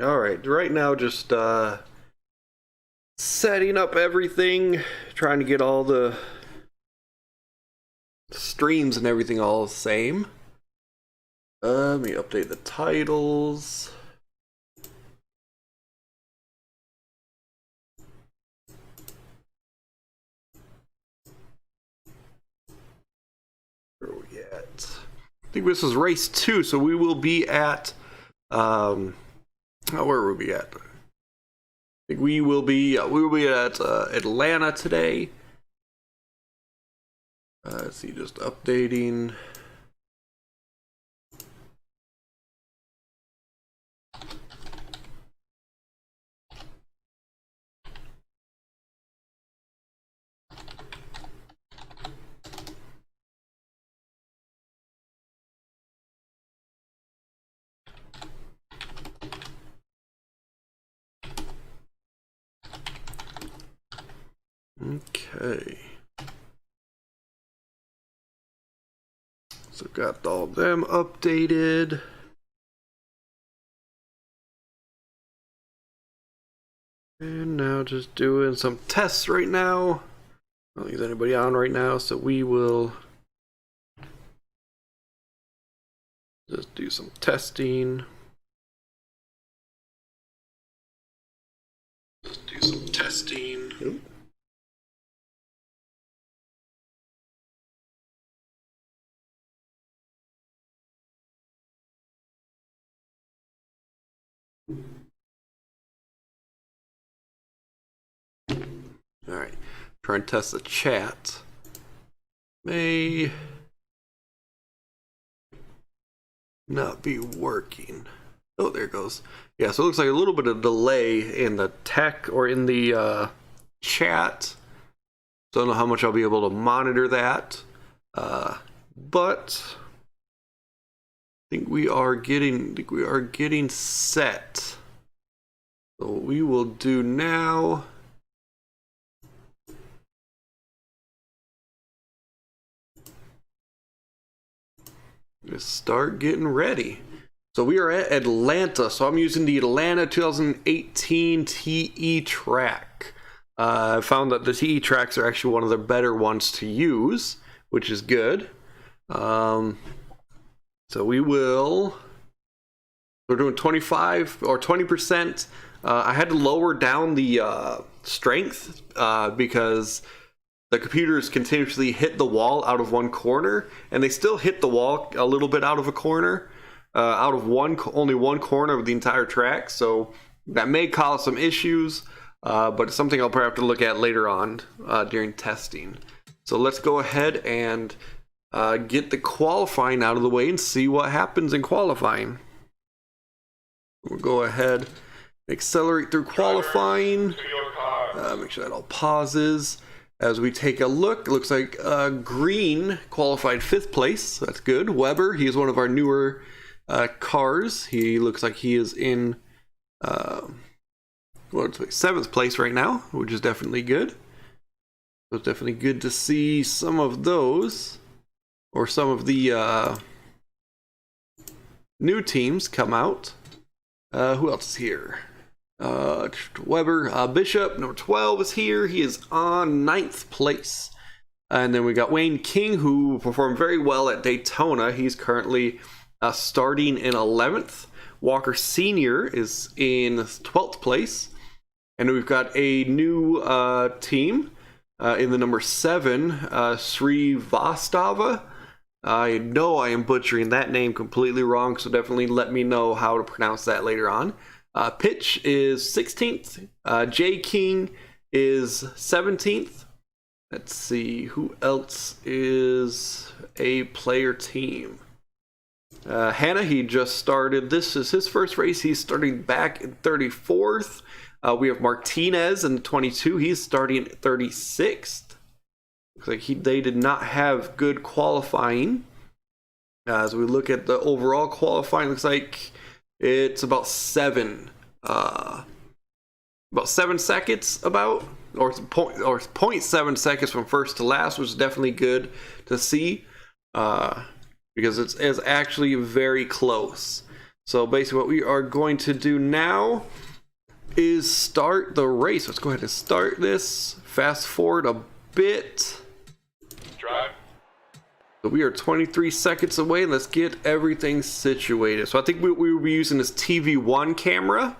All right now just setting up everything, trying to get all the streams and everything all the same. Let me update the titles. Where are we at? I think this is race 2, so we will be at where will we be at? I think we will be at Atlanta today. Let's see, just updating. Okay. So got all them updated. And now just doing some tests right now. I don't think there's anybody on right now, so we will just do some testing. Just do some testing. Oop. All right, try and test the chat. May not be working. Oh, there it goes. Yeah, so it looks like a little bit of delay in the tech or in the chat. So I don't know how much I'll be able to monitor that. But I think we are getting set. So what we will do now is start getting ready. So we are at Atlanta. So I'm using the Atlanta 2018 TE track. I found that the TE tracks are actually one of the better ones to use, which is good. So we're doing 25 or 20%. I had to lower down the strength because the computers continuously hit the wall out of one corner, and they still hit the wall a little bit out of a corner, out of only one corner of the entire track. So that may cause some issues, but it's something I'll probably have to look at later on during testing. So let's go ahead and get the qualifying out of the way and see what happens in qualifying. We'll go ahead, accelerate through qualifying, make sure that all pauses. As we take a look, it looks like Green qualified 5th place, so that's good. Weber, he is one of our newer cars. He looks like he is in 7th place right now, which is definitely good. So it's definitely good to see some of those, or some of the new teams come out. Who else is here? Weber, Bishop, number 12 is here. He is on 9th place. And then we got Wayne King, who performed very well at Daytona. He's currently starting in 11th. Walker Sr. is in 12th place. And we've got a new team in the number 7, Srivastava. I know I am butchering that name completely wrong, so definitely let me know how to pronounce that later on. Pitch is 16th. J King is 17th. Let's see who else is a player team. Hannah, he just started. This is his first race. He's starting back in 34th. We have Martinez in 22. He's starting at 36th. Looks like they did not have good qualifying. As we look at the overall qualifying, looks like it's about 7 seconds or 0.7 seconds from first to last, which is definitely good to see, because it's actually very close. So basically what we are going to do now is start the race. Let's go ahead and start this. Fast forward a bit. Drive. So we are 23 seconds away. Let's get everything situated. So I think we will be using this TV1 camera.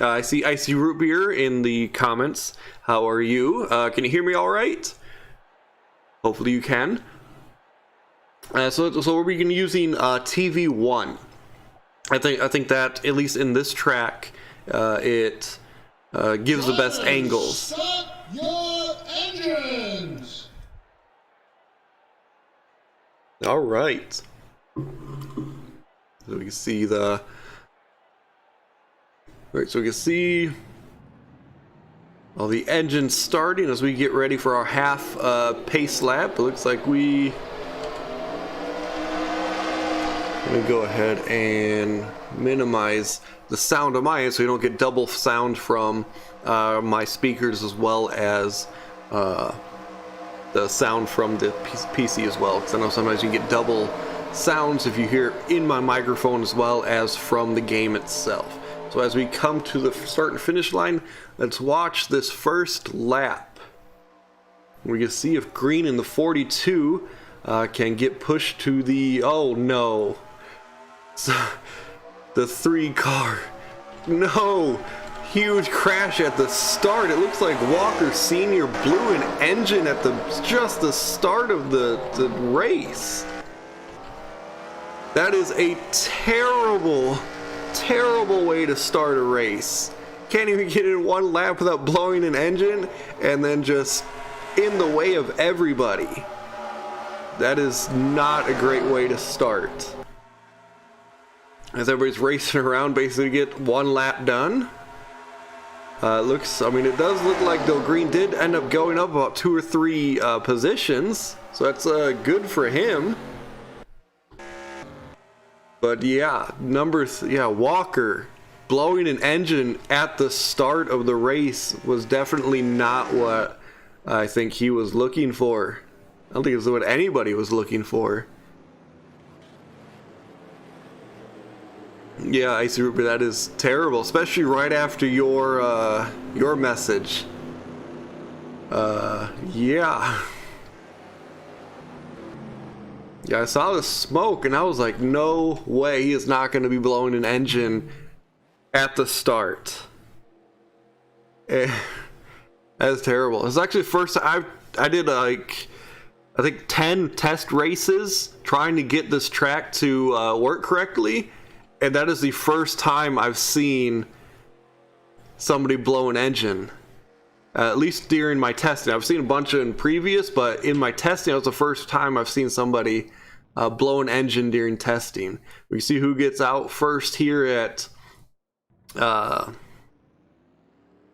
I see Icy Root Beer in the comments. How are you? Can you hear me all right? Hopefully you can. So we're using TV1. I think that at least in this track, it gives the best angles. Set your engines. All right. So we can see the. All right, so we can see all the engines starting as we get ready for our half pace lap. It looks like we. Let me go ahead and minimize the sound on my end so you don't get double sound from my speakers, as well as the sound from the PC as well, because I know sometimes you get double sounds if you hear in my microphone as well as from the game itself. So as we come to the start and finish line, let's watch this first lap. We can see if Green in the 42 can get pushed to the, oh no, the 3 car. No, huge crash at the start. It looks like Walker Sr. blew an engine at just the start of the race. That is a terrible way to start a race. Can't even get in one lap without blowing an engine, and then just in the way of everybody. That is not a great way to start. As everybody's racing around basically to get one lap done. It does look like though Green did end up going up about 2 or 3 positions, so that's good for him. But yeah, Walker blowing an engine at the start of the race was definitely not what I think he was looking for. I don't think it's what anybody was looking for. Yeah, Icy Root Beer, that is terrible, especially right after your message. Yeah, I saw the smoke and I was like, no way, he is not going to be blowing an engine at the start. That's terrible. It's actually the first time I did I think 10 test races trying to get this track to work correctly. And that is the first time I've seen somebody blow an engine, at least during my testing. I've seen a bunch in previous, but in my testing, it was the first time I've seen somebody blow an engine during testing. We see who gets out first here at, we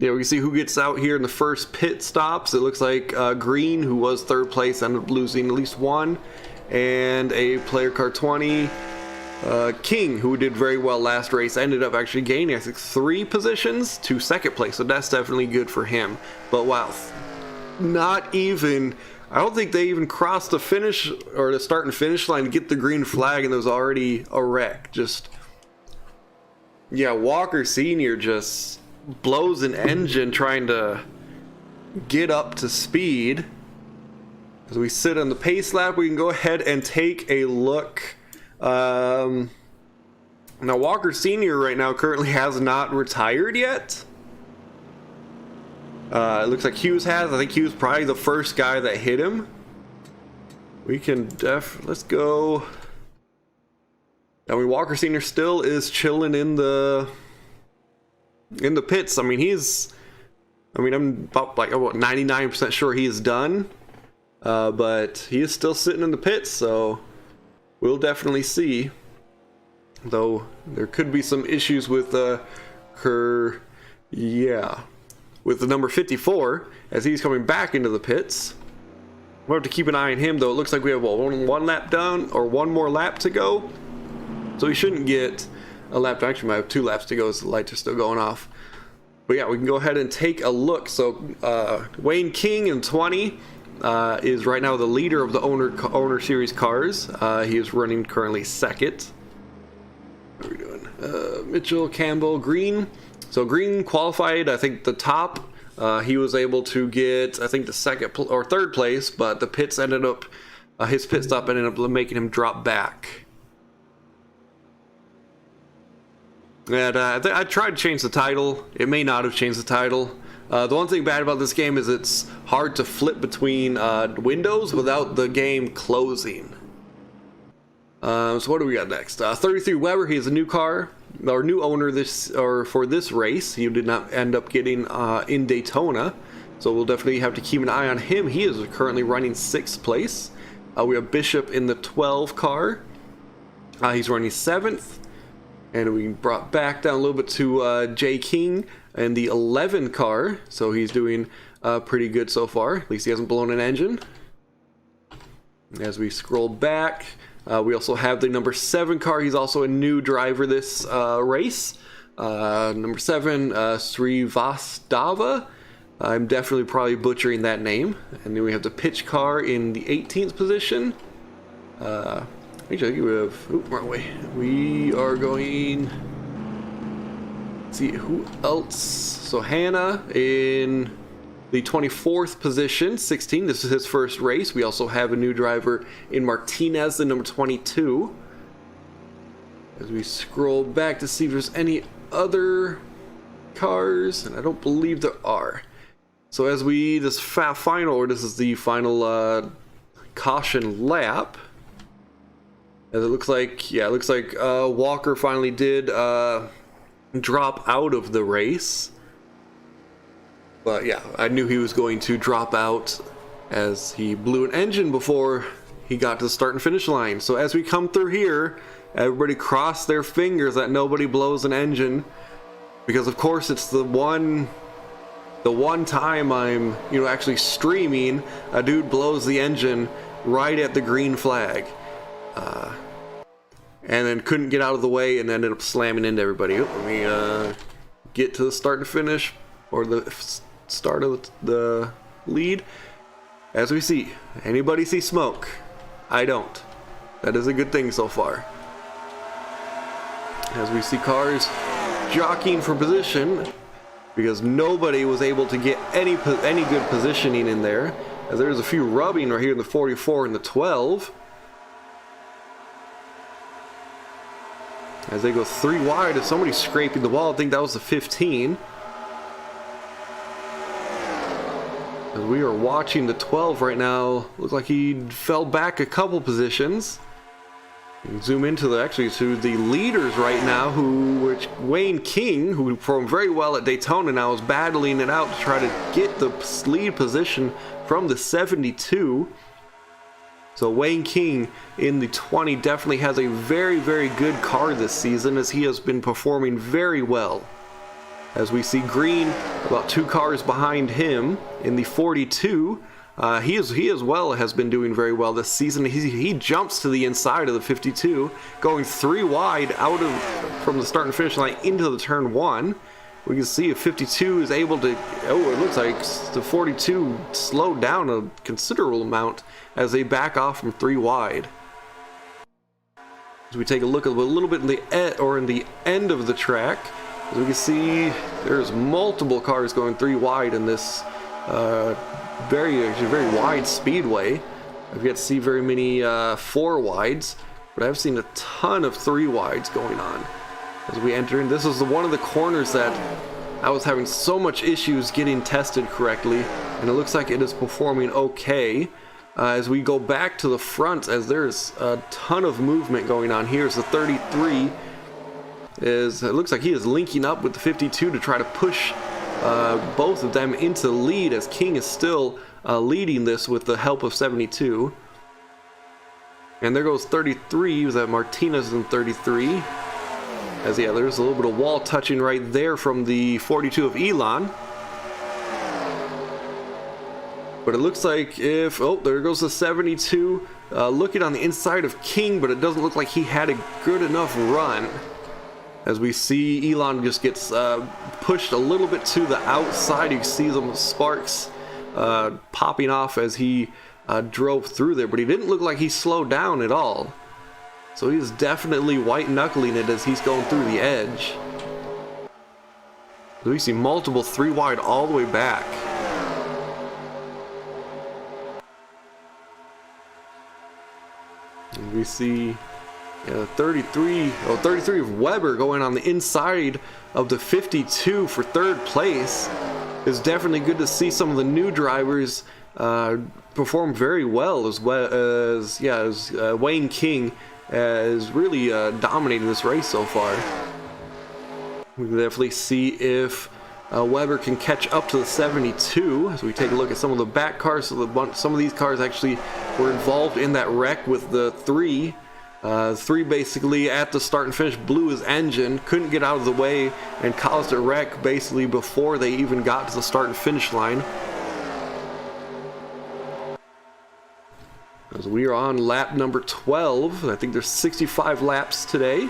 can see who gets out here in the first pit stops. It looks like Green, who was 3rd place, ended up losing at least one, and a player car 20. King, who did very well last race, ended up actually gaining, I think, 3 positions to 2nd place, so that's definitely good for him. But wow, I don't think they even crossed the finish or the start and finish line to get the green flag, and there was already a wreck. Walker Sr. just blows an engine trying to get up to speed. As we sit on the pace lap, we can go ahead and take a look. Now Walker Sr. right now currently has not retired yet. It looks like Hughes has. I think Hughes probably the first guy that hit him. We can let's go. Walker Sr. still is chilling in the pits. I'm about 99% sure he is done. But he is still sitting in the pits, so we'll definitely see. Though there could be some issues with with the number 54 as he's coming back into the pits. We'll have to keep an eye on him, though. It looks like we have one lap done, or one more lap to go. So he shouldn't get a lap. Actually, might have 2 laps to go as the lights are still going off. But yeah, we can go ahead and take a look. So Wayne King in 20 is right now the leader of the owner series cars. He is running currently second. What are we doing? Mitchell, Campbell, Green. So Green qualified, I think, the top. He was able to get, I think, the second or third place, but the pits ended up, his pit stop ended up making him drop back. And I tried to change the title. It may not have changed the title. The one thing bad about this game is it's hard to flip between windows without the game closing. So what do we got next? 33 Weber. He has a new car, or new owner for this race. He did not end up getting in Daytona, so we'll definitely have to keep an eye on him. He is currently running 6th place. We have Bishop in the 12 car. He's running 7th. And we brought back down a little bit to Jay King in the 11 car. So he's doing pretty good so far. At least he hasn't blown an engine. As we scroll back, we also have the number 7 car. He's also a new driver this race. Number 7, Srivastava. I'm definitely probably butchering that name. And then we have the pitch car in the 18th position. Actually, we have, wrong way. We are going, let's see who else. So Hannah in the 24th position, 16. This is his first race. We also have a new driver in Martinez, the number 22. As we scroll back to see if there's any other cars, and I don't believe there are. So as we, this is the final caution lap. As it looks like, yeah, it looks like Walker finally did drop out of the race. But yeah, I knew he was going to drop out as he blew an engine before he got to the start and finish line. So as we come through here, everybody cross their fingers that nobody blows an engine, because of course it's the one time I'm, actually streaming, a dude blows the engine right at the green flag. And then couldn't get out of the way and ended up slamming into everybody. Let me get to the start and finish, or the start of the lead. As we see, anybody see smoke? I don't. That is a good thing so far. As we see cars jockeying for position, because nobody was able to get any good positioning in there. As there's a few rubbing right here in the 44 and the 12. As they go 3 wide, if somebody's scraping the wall, I think that was the 15. As we are watching the 12 right now, looks like he fell back a couple positions. You can zoom into to the leaders right now, which Wayne King, who performed very well at Daytona, now is battling it out to try to get the lead position from the 72. So Wayne King in the 20 definitely has a very, very good car this season, as he has been performing very well. As we see Green about 2 cars behind him in the 42. He as well has been doing very well this season. He jumps to the inside of the 52, going 3 wide from the start and finish line into the turn 1. We can see if 52 is able to, it looks like the 42 slowed down a considerable amount as they back off from 3 wide. As we take a look a little bit in the end of the track, as we can see there's multiple cars going 3 wide in this very wide speedway. I've yet to see very many 4 wides, but I've seen a ton of 3 wides going on. As we enter in, this is one of the corners that I was having so much issues getting tested correctly, and it looks like it is performing okay. As we go back to the front, as there's a ton of movement going on here, so the 33 it looks like he is linking up with the 52 to try to push both of them into the lead, as King is still leading this with the help of 72. And there goes 33, was that Martinez in 33. As yeah, there's a little bit of wall touching right there from the 42 of Elon. But it looks like there goes the 72, looking on the inside of King, but it doesn't look like he had a good enough run. as we see Elon just gets pushed a little bit to the outside. You can see some sparks popping off as he drove through there, but he didn't look like he slowed down at all. So he's definitely white knuckling it as he's going through the edge. So we see multiple 3 wide all the way back. And we see 33 of Weber going on the inside of the 52 for 3rd place. It's definitely good to see some of the new drivers perform very well, as Wayne King is really dominating this race so far. We can definitely see if Weber can catch up to the 72 as we take a look at some of the back cars. So some of these cars actually were involved in that wreck with the 3. 3 basically at the start and finish blew his engine, couldn't get out of the way, and caused a wreck basically before they even got to the start and finish line. As we are on lap number 12, I think there's 65 laps today.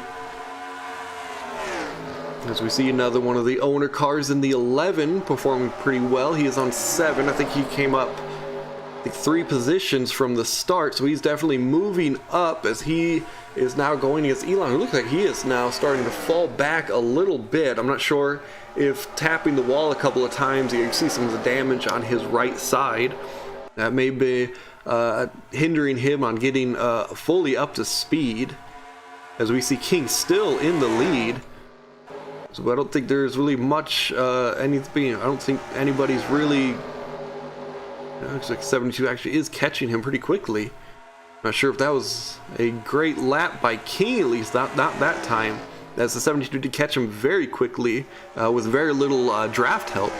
As we see another one of the owner cars in the 11 performing pretty well. He is on 7. I think he came up 3 positions from the start, so he's definitely moving up as he is now going against Elon. It looks like he is now starting to fall back a little bit. I'm not sure if tapping the wall a couple of times, you can see some of the damage on his right side. That may be hindering him on getting fully up to speed. As we see King still in the lead. So I don't think there's really much anything. I don't think anybody's really. Looks like 72 actually is catching him pretty quickly. Not sure if that was a great lap by King, at least not that time, as the 72 did catch him very quickly with very little draft help.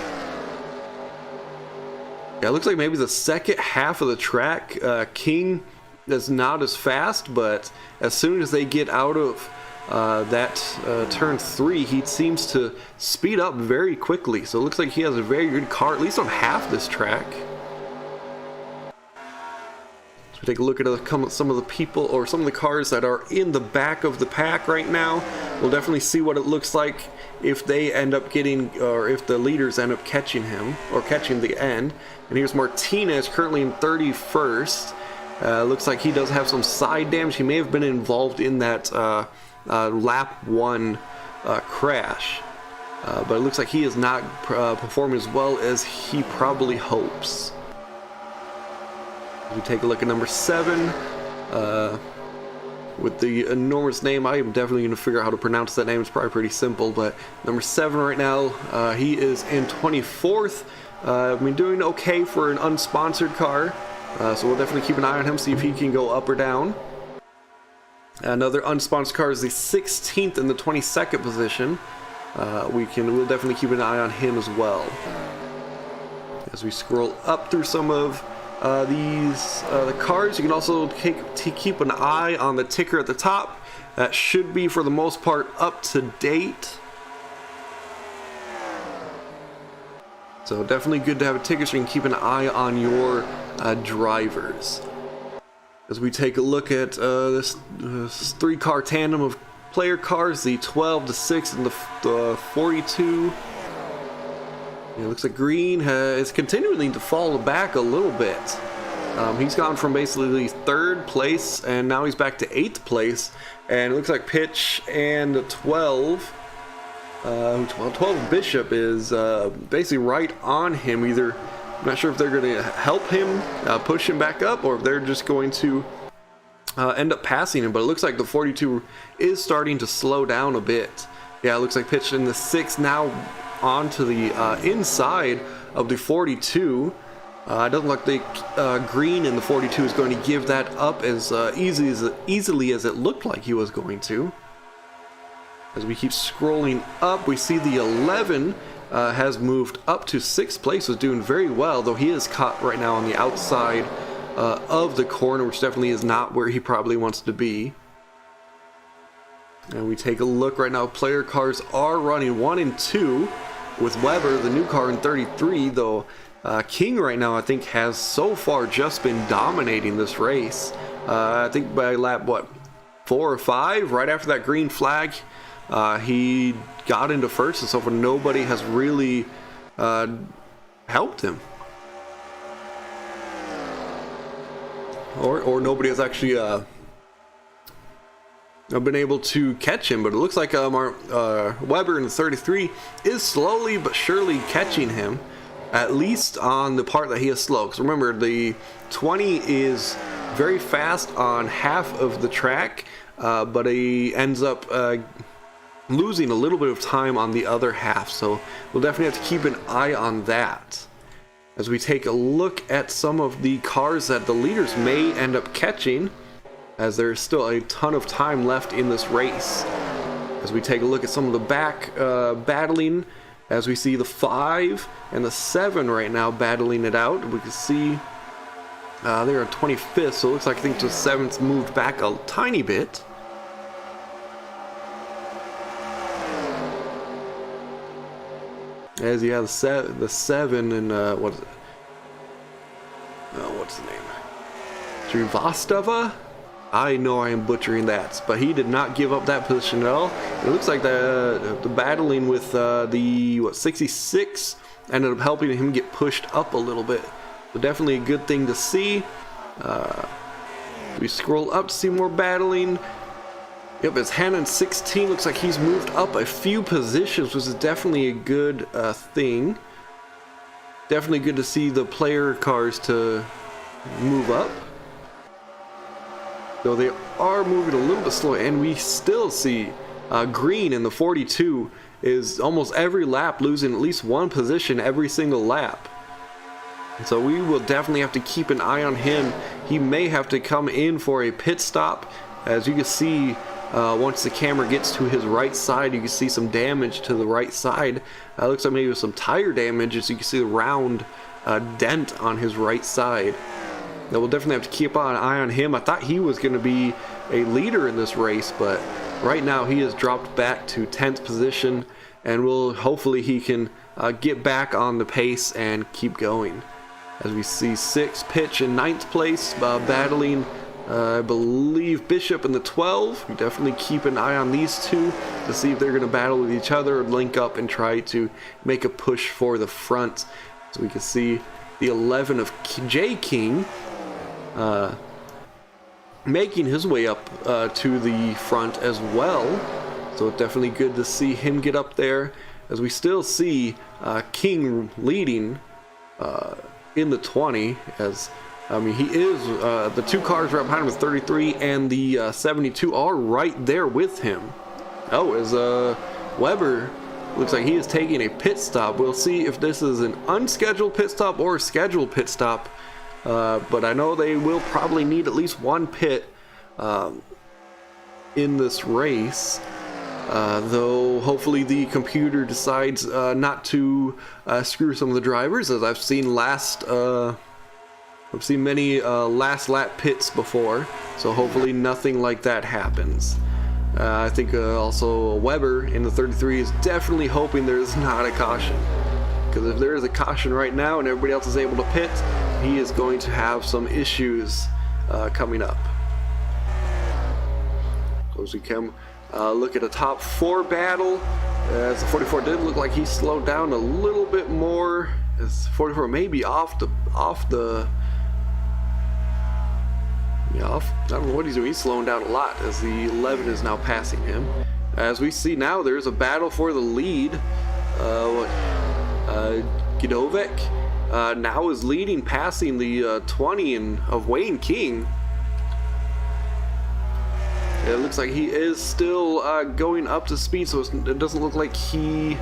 Yeah, it looks like maybe the second half of the track, King is not as fast, but as soon as they get out of turn 3, he seems to speed up very quickly. So it looks like he has a very good car, at least on half this track. So take a look at some of the people, or some of the cars that are in the back of the pack right now. We'll definitely see what it looks like if they end up getting, or if the leaders end up catching him, or catching the end. And here's Martinez currently in 31st. Looks like he does have some side damage. He may have been involved in that lap 1 crash, but it looks like he is not performing as well as he probably hopes. We take a look at number 7 with the enormous name. I am definitely going to figure out how to pronounce that name. It's probably pretty simple, but number 7 right now, he is in 24th. I mean, doing okay for an unsponsored car, so we'll definitely keep an eye on him, see if he can go up or down. Another unsponsored car is the 16th in the 22nd position. We'll definitely keep an eye on him as well. As we scroll up through some of the cars, you can also keep an eye on the ticker at the top. That should be, for the most part, up to date. So definitely good to have a ticker so you can keep an eye on your drivers. As we take a look at this 3-car tandem of player cars, the 12, the 6, and the 42. It looks like Green is continuing to fall back a little bit. He's gone from basically 3rd place, and now he's back to 8th place. And it looks like Pitch and 12 Bishop is basically right on him. Either, I'm not sure if they're going to help him push him back up, or if they're just going to end up passing him. But it looks like the 42 is starting to slow down a bit. Yeah, it looks like Pitch in the 6 now onto the inside of the 42. It doesn't look like Green in the 42 is going to give that up as easily as it looked like he was going to. As we keep scrolling up, we see the 11 has moved up to 6th place, is doing very well, though he is caught right now on the outside of the corner, which definitely is not where he probably wants to be. And we take a look right now. Player cars are running 1 and 2 with Weber, the new car, in 33, though King right now I think has so far just been dominating this race. I think by lap 4 or 5, right after that green flag, he got into first, and so far nobody has really helped him. Or nobody has actually been able to catch him, but it looks like Weber in the 33 is slowly but surely catching him, at least on the part that he is slow. Because remember, the 20 is very fast on half of the track, but he ends up losing a little bit of time on the other half. So we'll definitely have to keep an eye on that as we take a look at some of the cars that the leaders may end up catching, as there's still a ton of time left in this race. As we take a look at some of the back battling, as we see the 5 and the 7 right now battling it out. We can see they're on 25th, so it looks like I think the 7th moved back a tiny bit. As you have the 7 and what is it? What's the name? Srivastava? I know I am butchering that, but he did not give up that position at all. It looks like the battling with the 66 ended up helping him get pushed up a little bit. So definitely a good thing to see. We scroll up to see more battling. Yep, it's Hannon 16. Looks like he's moved up a few positions, which is definitely a good thing. Definitely good to see the player cars to move up. Though they are moving a little bit slow, and we still see Green in the 42 is almost every lap losing at least one position every single lap. So we will definitely have to keep an eye on him. He may have to come in for a pit stop. As you can see, once the camera gets to his right side, you can see some damage to the right side. Looks like maybe some tire damage, as you can see the round dent on his right side. Now we'll definitely have to keep an eye on him. I thought he was going to be a leader in this race, but right now he has dropped back to 10th position, and hopefully he can get back on the pace and keep going. As we see 6 Pitch in 9th place, battling I believe Bishop in the 12. We definitely keep an eye on these two to see if they're going to battle with each other or link up and try to make a push for the front. So we can see the 11 of J King making his way up to the front as well. So definitely good to see him get up there, as we still see King leading in the 20. As I mean, he is the 2 cars right behind him with 33, and the 72 are right there with him. Oh, as Weber looks like he is taking a pit stop. We'll see if this is an unscheduled pit stop or a scheduled pit stop. But I know they will probably need at least one pit in this race. Though hopefully the computer decides not to screw some of the drivers, as I've seen many last lap pits before. So hopefully nothing like that happens. I think also Weber in the 33 is definitely hoping there's not a caution. Because if there is a caution right now and everybody else is able to pit, he is going to have some issues coming up. So as we come look at a top 4 battle, as the 44 did look like he slowed down a little bit more. As 44 may be I don't know what he's doing. He's slowing down a lot, as the 11 is now passing him. As we see now, there's a battle for the lead. Gidovek now is leading, passing the 20 of Wayne King. It looks like he is still going up to speed, so it doesn't look like he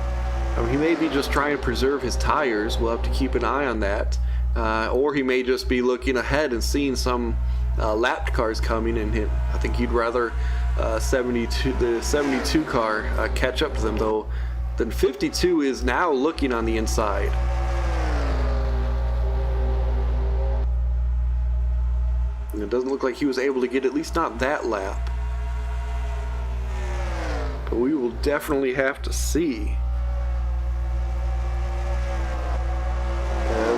may be just trying to preserve his tires. We'll have to keep an eye on that. Or he may just be looking ahead and seeing some lapped cars coming in him. I think he'd rather the 72 car catch up to them, though. Then 52 is now looking on the inside. And it doesn't look like he was able to get at least not that lap. But we will definitely have to see.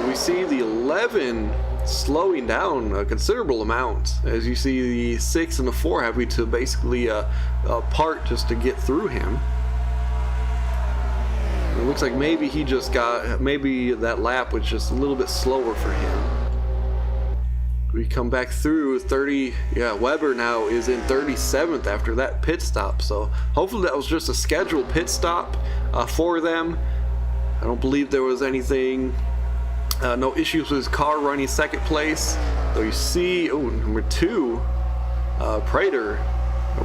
We see the 11 slowing down a considerable amount. As you see, the 6 and the 4 having to basically part just to get through him. It looks like maybe he just got, maybe that lap was just a little bit slower for him. We come back through 30. Yeah, Weber now is in 37th after that pit stop. So hopefully that was just a scheduled pit stop for them. I don't believe there was anything, no issues with his car running second place. Though you see, oh, number 2, Prater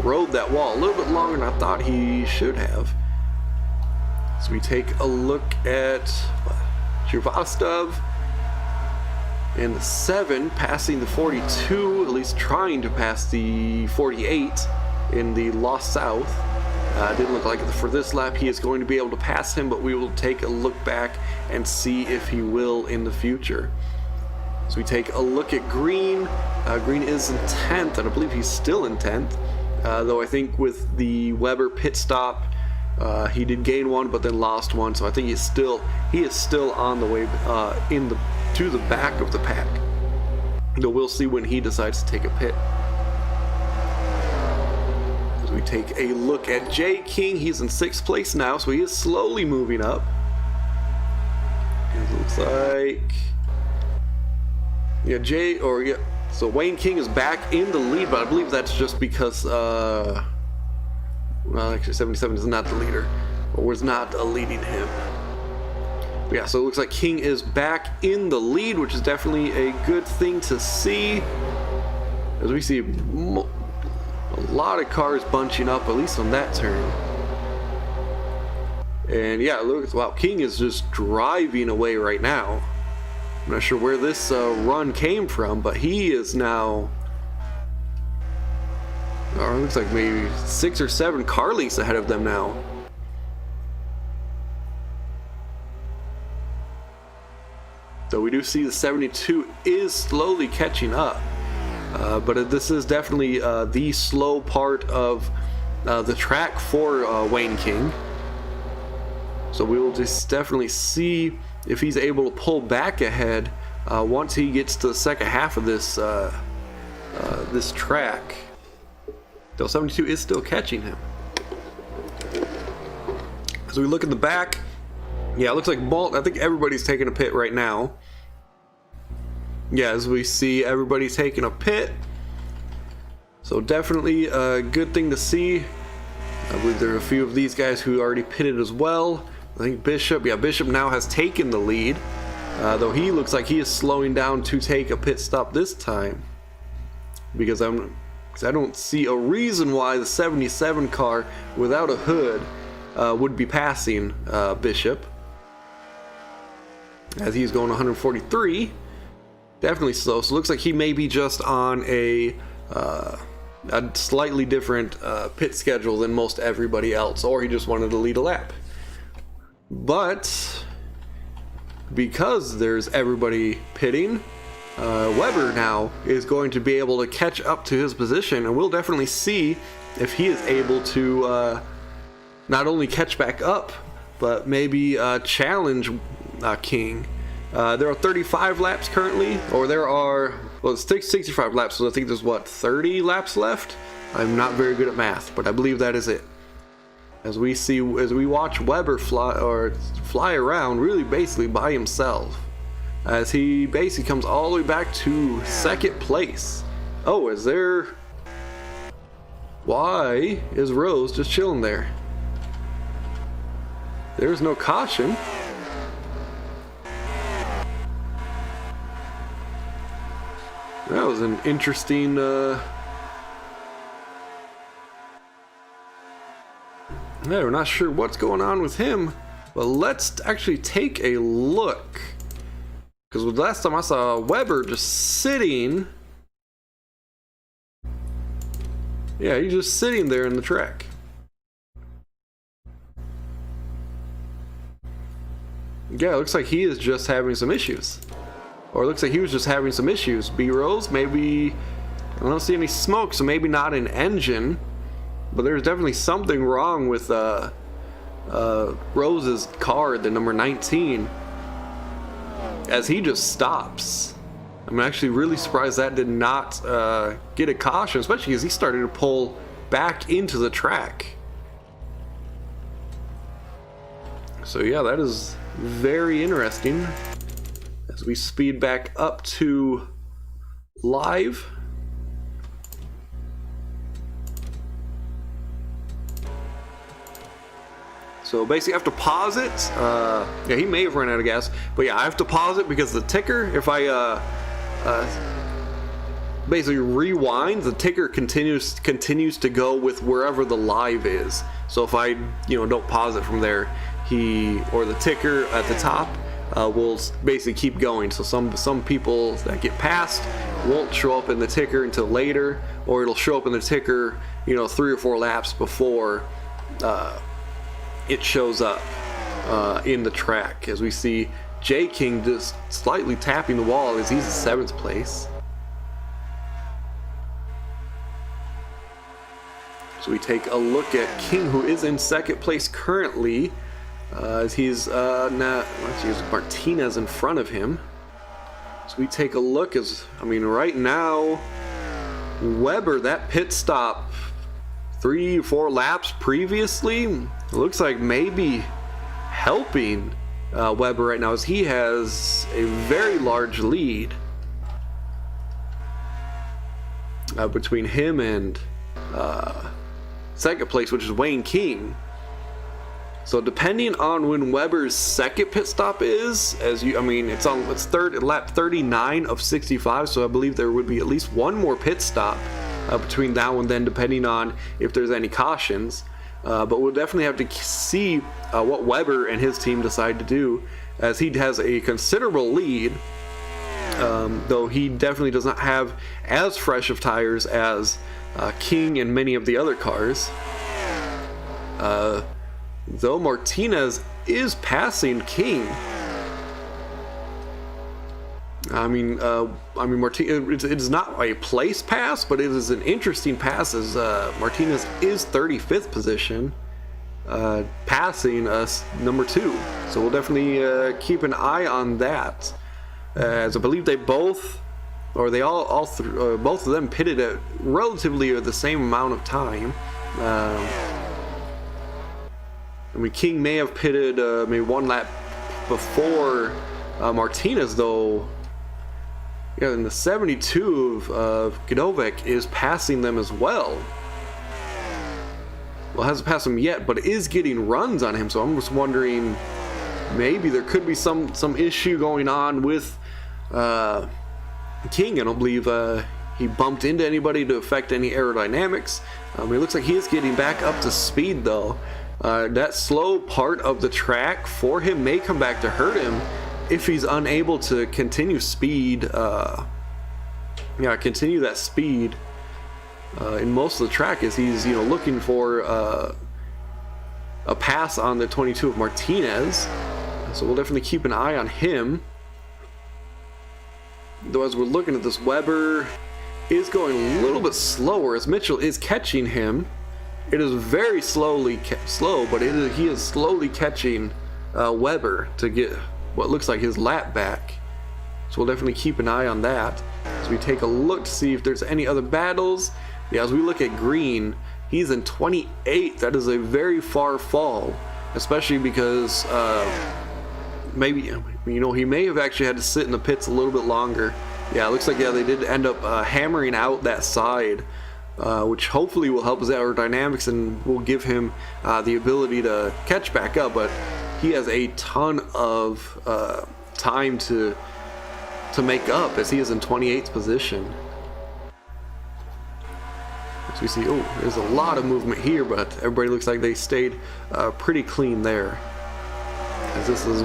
rode that wall a little bit longer than I thought he should have. So we take a look at Chivastov. And the 7 passing the 42, at least trying to pass the 48 in the Lost South. Didn't look like for this lap he is going to be able to pass him, but we will take a look back and see if he will in the future. So we take a look at Green. Green is in 10th, and I believe he's still in 10th. Though I think with the Weber pit stop, he did gain one, but then lost one. So I think he is still on the way to the back of the pack. Though we'll see when he decides to take a pit. As we take a look at Jay King, he's in 6th place now, so he is slowly moving up. It looks like, yeah, so Wayne King is back in the lead, but I believe that's just because, well, actually 77 is not the leader, or was not leading him. But yeah, so it looks like King is back in the lead, which is definitely a good thing to see. As we see a lot of cars bunching up, at least on that turn. And yeah, look, wow, King is just driving away right now. I'm not sure where this run came from, but he is now, it looks like maybe 6 or 7 car lengths ahead of them now. So we do see the 72 is slowly catching up, but this is definitely the slow part of the track for Wayne King. So we will just definitely see if he's able to pull back ahead once he gets to the second half of this this track. Though 72 is still catching him. As we look at the back, yeah, it looks like I think everybody's taking a pit right now. Yeah, as we see, everybody's taking a pit. So definitely a good thing to see. I believe there are a few of these guys who already pitted as well. I think Bishop now has taken the lead. Though he looks like he is slowing down to take a pit stop this time. Because I don't see a reason why the 77 car without a hood would be passing Bishop. As he's going 143, definitely slow. So it looks like he may be just on a slightly different pit schedule than most everybody else, or he just wanted to lead a lap. But because there's everybody pitting, Weber now is going to be able to catch up to his position, and we'll definitely see if he is able to not only catch back up, but maybe challenge King. There are 35 laps currently, or there are, well, it's 65 laps, so I think there's 30 laps left. I'm not very good at math, but I believe that is it. As we watch Weber fly around really basically by himself, as he basically comes all the way back to second place. Oh, why is Rose just chilling there? There's no caution. That was an interesting yeah, we're not sure what's going on with him, but let's actually take a look, because the last time I saw Weber just sitting, yeah, he's just sitting there in the track. Yeah, it looks like he is just having some issues. Or it looks like he was just having some issues. B-Rose, maybe, I don't see any smoke, so maybe not an engine. But there's definitely something wrong with Rose's car, the number 19. As he just stops. I'm actually really surprised that did not get a caution, especially because he started to pull back into the track. So yeah, that is very interesting as we speed back up to live. So basically I have to pause it. Yeah, he may have run out of gas, but yeah, I have to pause it because the ticker, if I basically rewind, the ticker continues to go with wherever the live is. So if I don't pause it from there, the ticker at the top will basically keep going. So some people that get passed won't show up in the ticker until later, or it'll show up in the ticker 3 or 4 laps before it shows up in the track. As we see J King just slightly tapping the wall as he's in 7th place. So we take a look at King, who is in 2nd place currently, as he's Martinez in front of him. So we take a look right now, Weber, that pit stop 3 or 4 laps previously, it looks like maybe helping Weber right now, as he has a very large lead between him and 2nd place, which is Wayne King. So depending on when Weber's 2nd pit stop is, it's third at lap 39 of 65, so I believe there would be at least one more pit stop between now and then, depending on if there's any cautions. But we'll definitely have to see what Weber and his team decide to do, as he has a considerable lead, though he definitely does not have as fresh of tires as King and many of the other cars. Though Martinez is passing King. Martinez, it is not a place pass, but it is an interesting pass, as Martinez is 35th position, passing us number 2. So we'll definitely keep an eye on that, as I believe they both of them pitted at relatively the same amount of time. King may have pitted maybe 1 lap before Martinez, though. Yeah, and the 72 of Godovec is passing them as well. Well, hasn't passed him yet, but is getting runs on him. So I'm just wondering, maybe there could be some issue going on with King. I don't believe he bumped into anybody to affect any aerodynamics. It looks like he is getting back up to speed, though. That slow part of the track for him may come back to hurt him if he's unable to continue continue that speed in most of the track, as he's looking for a pass on the 22 of Martinez. So we'll definitely keep an eye on him. Though as we're looking at this, Weber is going a little bit slower as Mitchell is catching him. It is very slow, but he is slowly catching Weber to get what looks like his lap back. So we'll definitely keep an eye on that as we take a look to see if there's any other battles. Yeah, as we look at Green, he's in 28th. That is a very far fall, especially because he may have actually had to sit in the pits a little bit longer. Yeah, it looks like they did end up hammering out that side, which hopefully will help his aerodynamics and will give him the ability to catch back up. But he has a ton of time to make up, as he is in 28th position. As we see, there's a lot of movement here, but everybody looks like they stayed pretty clean there, as this is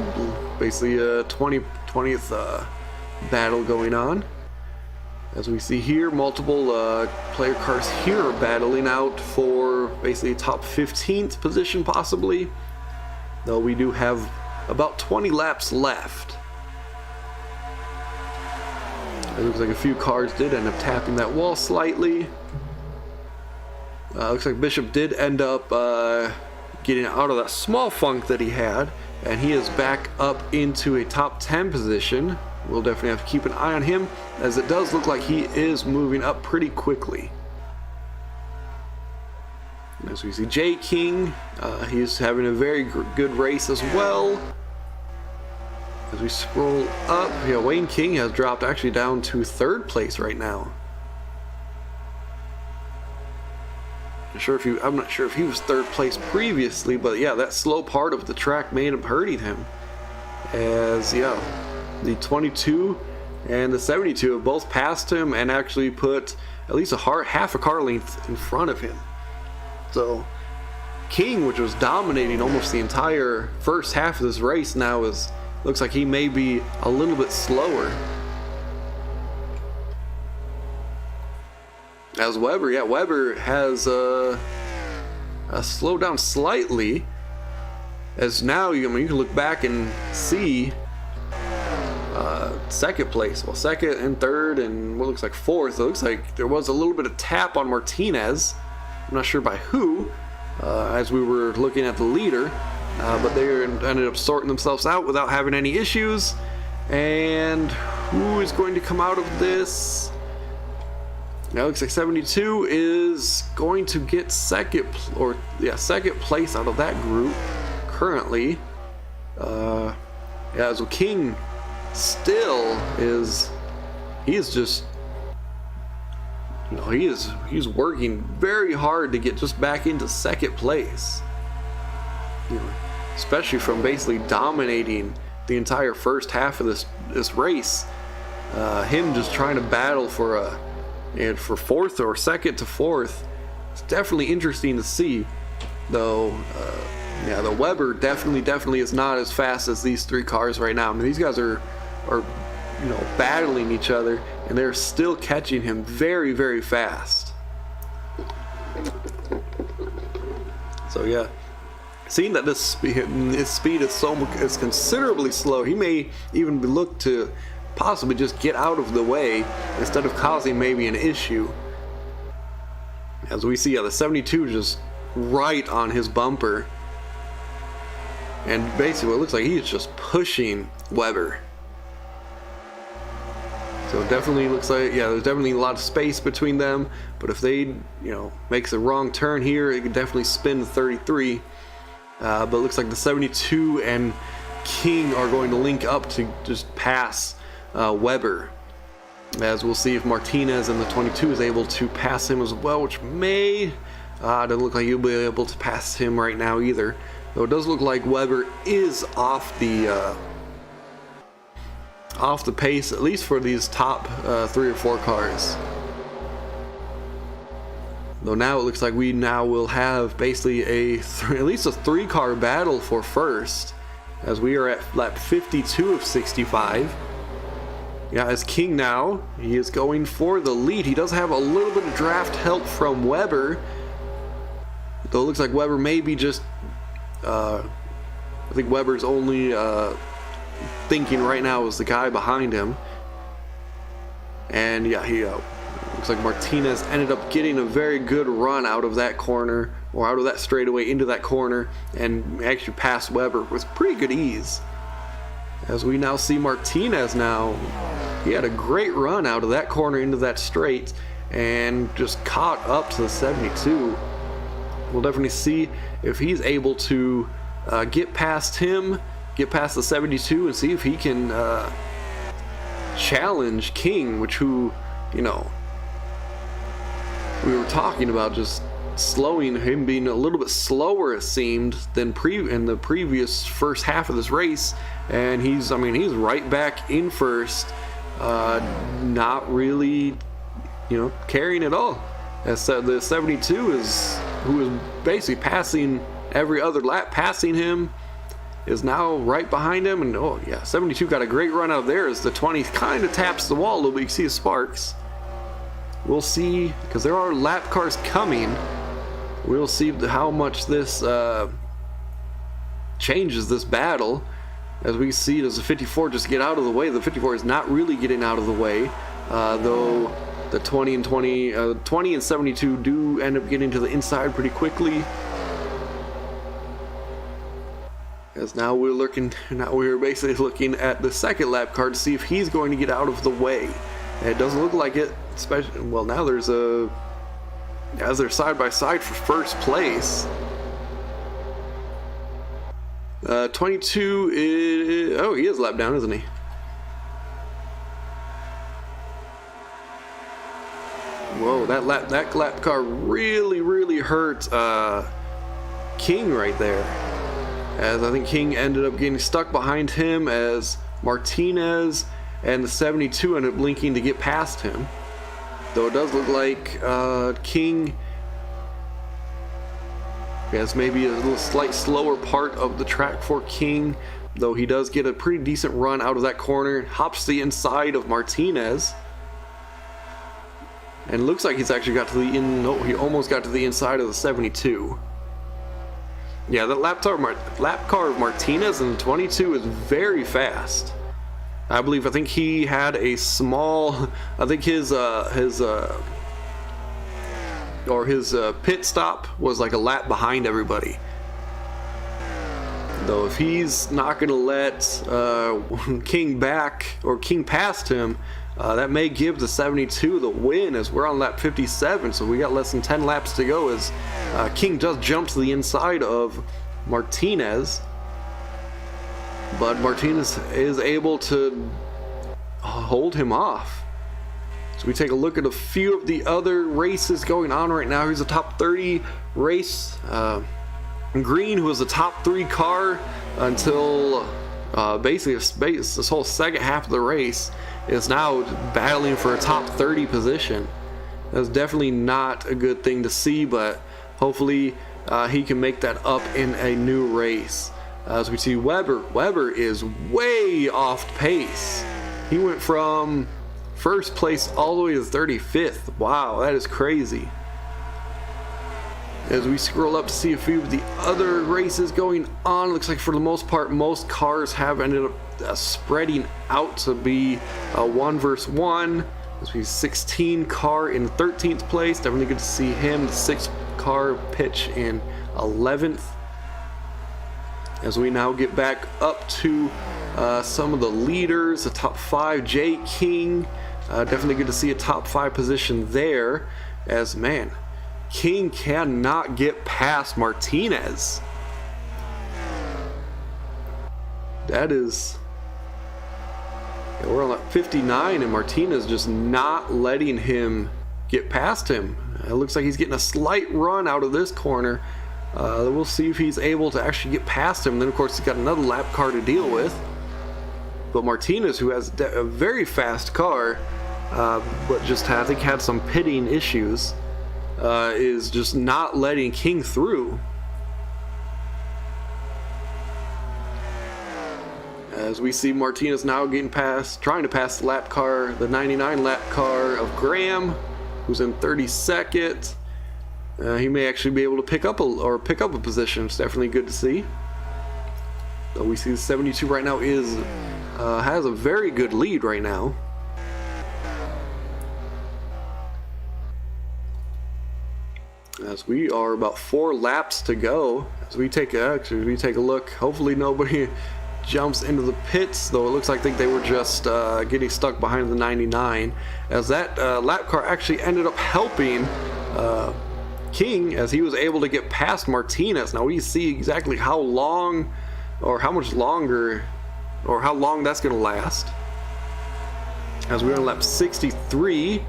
basically a 20th battle going on. As we see here, multiple player cars here are battling out for basically top 15th position possibly, though we do have about 20 laps left. It looks like a few cars did end up tapping that wall slightly. Looks like Bishop did end up getting out of that small funk that he had, and he is back up into a top 10 position. we'll definitely have to keep an eye on him, as it does look like he is moving up pretty quickly. As we see J King, he's having a very good race as well. As we scroll up, yeah, Wayne King has dropped actually down to 3rd place right now. I'm not sure if he was 3rd place previously, but yeah, that slow part of the track may have hurting him. As yeah, the 22 and the 72 have both passed him and actually put at least half a car length in front of him. So King, which was dominating almost the entire first half of this race, now looks like he may be a little bit slower. As Weber, yeah, Weber has slowed down slightly. As now, you can look back and see 2nd place, well, 2nd and 3rd and what looks like 4th. It looks like there was a little bit of tap on Martinez. I'm not sure by who, as we were looking at the leader, but they ended up sorting themselves out without having any issues. And who is going to come out of this? Now it looks like 72 is going to get second place out of that group currently. Yeah, so King still is, he's working very hard to get just back into 2nd place. Especially from basically dominating the entire first half of this race. Him just trying to battle for 4th or 2nd to 4th. It's definitely interesting to see, though. Yeah, the Weber definitely is not as fast as these 3 cars right now. I mean, these guys are battling each other, and they're still catching him very, very fast. So yeah, seeing that his speed is considerably slow, he may even look to possibly just get out of the way instead of causing maybe an issue. As we see, the 72 just right on his bumper, and basically it looks like he's just pushing Weber. So it definitely looks like, yeah, there's definitely a lot of space between them, but if they, makes a wrong turn here, it could definitely spin the 33. But it looks like the 72 and King are going to link up to just pass Weber. As we'll see if Martinez and the 22 is able to pass him as well, which may, doesn't look like he'll be able to pass him right now either. Though it does look like Weber is off the pace, at least for these top 3 or 4 cars. Though now it looks like we now will have basically at least a 3-car battle for first, as we are at lap 52 of 65. Yeah, as King now, he is going for the lead. He does have a little bit of draft help from Weber, though it looks like Weber may be just I think Weber's only thinking right now is the guy behind him. And yeah, he looks like Martinez ended up getting a very good run out of that corner, or out of that straightaway into that corner, and actually passed Weber with pretty good ease. As we now see Martinez now, he had a great run out of that corner into that straight and just caught up to the 72. We'll definitely see if he's able to get past him, get past the 72, and see if he can challenge King, who we were talking about just slowing him, being a little bit slower it seemed than in the previous first half of this race, and he's right back in first, not really carrying at all. As the 72 who is basically passing every other lap, passing him, is now right behind him. And 72 got a great run out there as the 20 kind of taps the wall a little bit. You can see the sparks. We'll see, because there are lap cars coming. We'll see how much this changes this battle. As we see, does the 54 just get out of the way? The 54 is not really getting out of the way, though the 20 and 72 do end up getting to the inside pretty quickly. As now we're basically looking at the second lap car to see if he's going to get out of the way. And it doesn't look like it, especially, well, now there's as they're side by side for first place. 22 is, oh, he is lap down, isn't he? Whoa, that lap car really hurt King right there, as I think King ended up getting stuck behind him as Martinez and the 72 ended up linking to get past him. Though it does look like King has maybe a little slight slower part of the track for King, though he does get a pretty decent run out of that corner, hops the inside of Martinez, and looks like he's actually got to the he almost got to the inside of the 72. Yeah, that lap car of Martinez in the 22 is very fast. I think he had a small, I think his pit stop was like a lap behind everybody. Though if he's not going to let King back, or King past him, that may give the 72 the win, as we're on lap 57, so we got less than 10 laps to go, as King does jump to the inside of Martinez, but Martinez is able to hold him off. So we take a look at a few of the other races going on right now. Here's a top 30 race. Green, who was the top 3 car until basically this whole second half of the race, is now battling for a top 30 position. That's definitely not a good thing to see, but hopefully he can make that up in a new race. As we see Weber is way off pace. He went from first place all the way to 35th. Wow, that is crazy. As we scroll up to see a few of the other races going on, looks like for the most part most cars have ended up spreading out to be a 1 versus 1. As we 16 car in 13th place, definitely good to see him. The 6 car pitch in 11th. As we now get back up to some of the leaders, the top 5, Jay King, definitely good to see a top 5 position there, as man, King cannot get past Martinez. That is, yeah, we're on like 59 and Martinez just not letting him get past him. It looks like he's getting a slight run out of this corner. We'll see if he's able to actually get past him. Then of course he's got another lap car to deal with. But Martinez, who has a very fast car, but just I think had some pitting issues, is just not letting King through. As we see Martinez now getting past, trying to pass the lap car, the 99 lap car of Graham, who's in 32nd. He may actually be able to pick up a position. It's definitely good to see. So we see the 72 right now has a very good lead right now. As we are about 4 laps to go, as we take a look, hopefully nobody jumps into the pits, though it looks like they were just getting stuck behind the 99, as that lap car actually ended up helping King, as he was able to get past Martinez. Now we see exactly how long, or how much longer, or how long that's going to last, as we're on lap 63.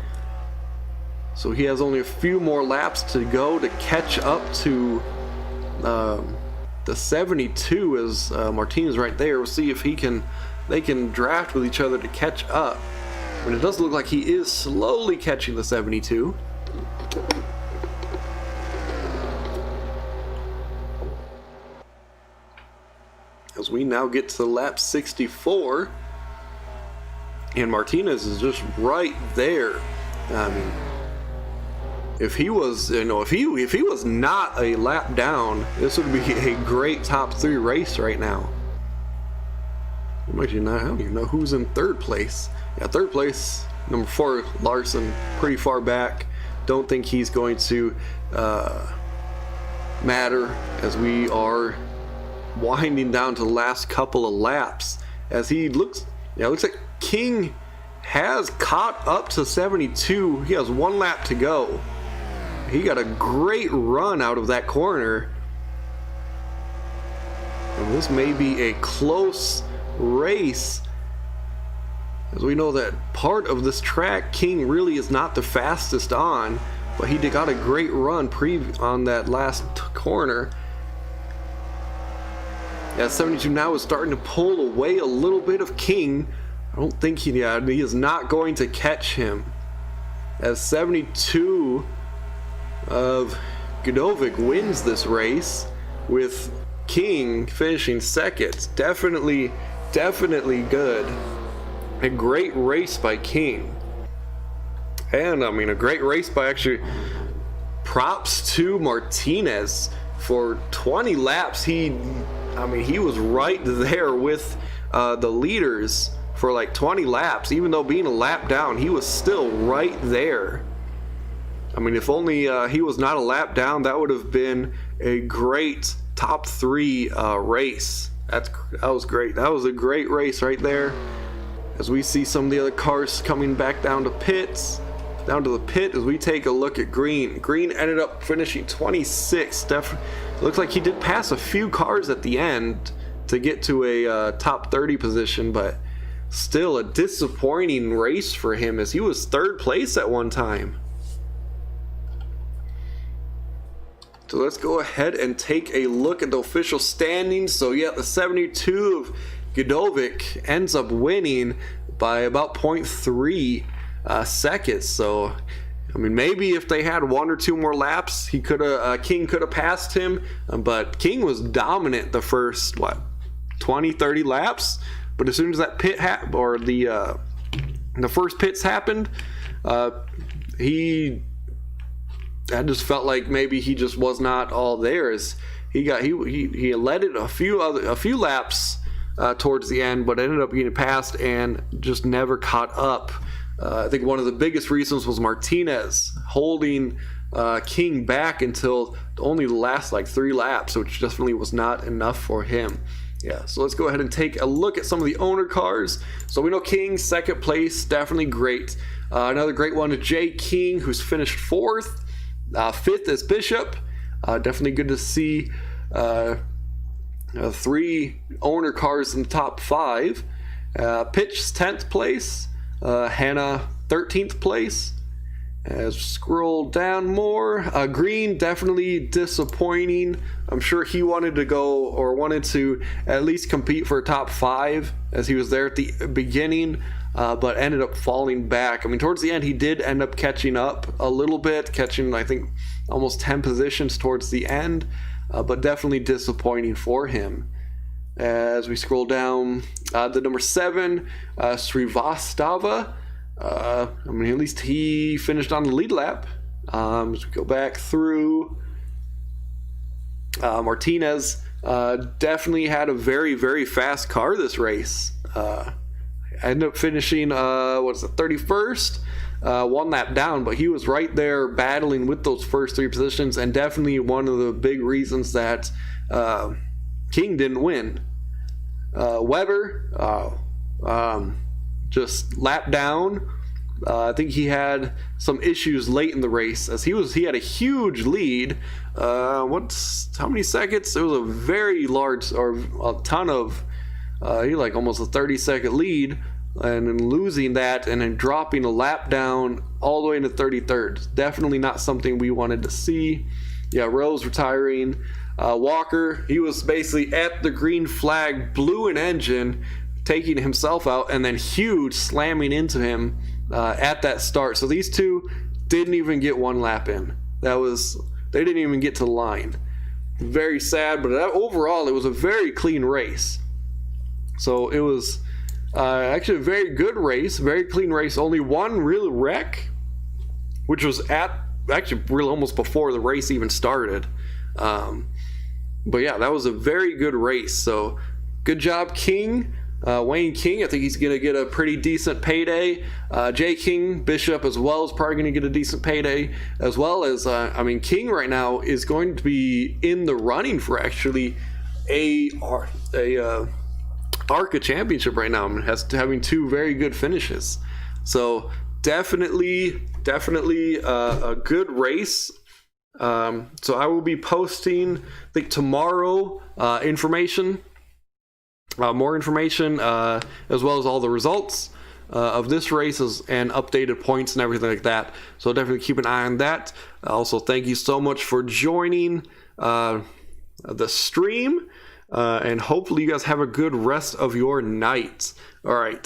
So he has only a few more laps to go to catch up to the 72, as Martinez right there. We'll see if they can draft with each other to catch up. But it does look like he is slowly catching the 72. As we now get to lap 64, and Martinez is just right there. I mean, if he was, if he was not a lap down, this would be a great top 3 race right now. I don't even know who's in 3rd place. Yeah, 3rd place, number 4, Larson, pretty far back. Don't think he's going to matter, as we are winding down to the last couple of laps as he looks like King has caught up to 72. He has one lap to go. He got a great run out of that corner. And this may be a close race, as we know that part of this track King really is not the fastest on, but he got a great run on that last corner. Yeah, 72 now is starting to pull away a little bit of King. I don't think he is not going to catch him, as 72 of Godovic wins this race, with King finishing second. Definitely good. A great race by King. And I mean, a great race by, actually, props to Martinez for 20 laps. He was right there with the leaders for like 20 laps. Even though being a lap down, he was still right there. I mean, if only he was not a lap down, that would have been a great top 3 race. That was great. That was a great race right there. As we see some of the other cars coming back down to the pit, as we take a look at Green. Green ended up finishing 26th. Looks like he did pass a few cars at the end to get to a top 30 position, but still a disappointing race for him, as he was 3rd place at one time. So let's go ahead and take a look at the official standings. So yeah, the 72 of Godovic ends up winning by about 0.3 seconds. So I mean, maybe if they had 1 or 2 more laps, King could have passed him. But King was dominant the first 20-30 laps. But as soon as that pit the first pits happened, I just felt like maybe he just was not all there. As he led it a few laps towards the end, but ended up getting passed and just never caught up. I think one of the biggest reasons was Martinez holding King back until only the last 3 laps, which definitely was not enough for him. Yeah, so let's go ahead and take a look at some of the owner cars. So we know King, 2nd place, definitely great. Another great one is Jay King, who's finished 4th. 5th is Bishop. Definitely good to see 3 owner cars in the top 5. Pitch's 10th place. Hannah 13th place. As we scroll down more, Green definitely disappointing. I'm sure he wanted to at least compete for a top 5, as he was there at the beginning, but ended up falling back. I mean, towards the end he did end up catching up a little bit, catching I think almost 10 positions towards the end, but definitely disappointing for him. As we scroll down, the number 7, Srivastava. I mean, at least he finished on the lead lap. As we go back through, Martinez definitely had a very, very fast car this race. Ended up finishing 31st, 1 lap down, but he was right there battling with those first 3 positions, and definitely one of the big reasons that King didn't win. Weber just lap down. I think he had some issues late in the race, as he had a huge lead. How many seconds? It was a very large, or a ton of, he almost a 30-second lead, and then losing that and then dropping a lap down all the way into 33rd. Definitely not something we wanted to see. Yeah, Rose retiring. Walker, he was basically at the green flag, blew an engine, taking himself out, and then huge slamming into him at that start. So these two didn't even get 1 lap in. They didn't even get to the line. Very sad, but overall it was a very clean race. So it was actually a very good race, very clean race. Only 1 real wreck, which was really almost before the race even started. But yeah, that was a very good race. So good job, King. Wayne King, I think he's going to get a pretty decent payday. Jay King, Bishop as well is probably going to get a decent payday, as well as, King right now is going to be in the running for actually ARCA championship right now. I mean, having 2 very good finishes. So definitely a good race. So I will be posting, I think tomorrow, more information, as well as all the results of this race and updated points and everything like that. So definitely keep an eye on that. Also, thank you so much for joining the stream, and hopefully you guys have a good rest of your night. All right.